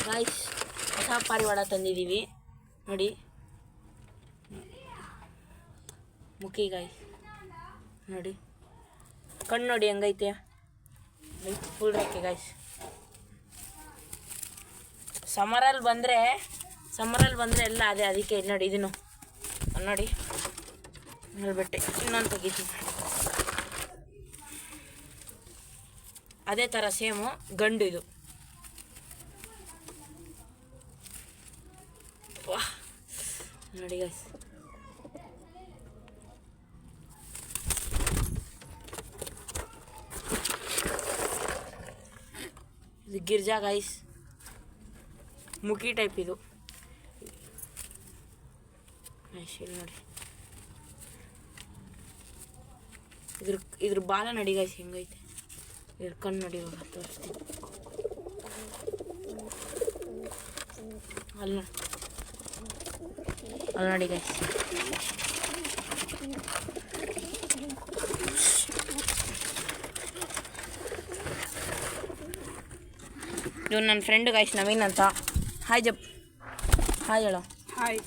Guys ಹೊಸ ಪಾರಿವಾಳ ತಂದಿದ್ದೀವಿ ನೋಡಿ. ಮುಖಿ ಗಾಯ್ಸ್ ನೋಡಿ, ಕಣ್ಣು ನೋಡಿ ಹೆಂಗೈತೆ, ಫುಲ್ ರೇಖೆ ಗಾಯ್ಸ್. ಸಮರಲ್ಲಿ ಬಂದರೆ ಎಲ್ಲ ಅದೇ, ಅದಕ್ಕೆ ನೋಡಿ ಇದನ್ನು ನೋಡಿ ಹೇಳ್ಬಿಟ್ಟೆ. ಇನ್ನೊಂದು ತೆಗಿತೀನಿ, ಅದೇ ಥರ ಸೇಮು ಗಂಡು ಇದು. ವಾಹ್ ನೋಡಿ ಗಾಯ್ಸ್, ಇದು ಗಿರ್ಜಾ ಗಾಯ್ಸ್, ಮುಖಿ ಟೈಪ್ ಇದು ನೋಡಿ. ಇದ್ರ ಬಾಲ ನೋಡಿ ಗಾಯ್ಸ್ ಹೆಂಗೈತೆ, ಇದ್ರ ಕಣ್ಣು ನೋಡಿ, ಇವಾಗ ತೋರಿಸ್ತೀನಿ. ಅಲ್ಲಿ ನೋಡಿ ಗಾಯ್ಸ್, ಇವ್ನು ನನ್ನ ಫ್ರೆಂಡ್ ಗಾಯ್ಸ್, ನವೀನ್ ಅಂತ. ಹಾಯ್ ಹಾಯ್ ಹೇಳೋ. ಹಾಯ್.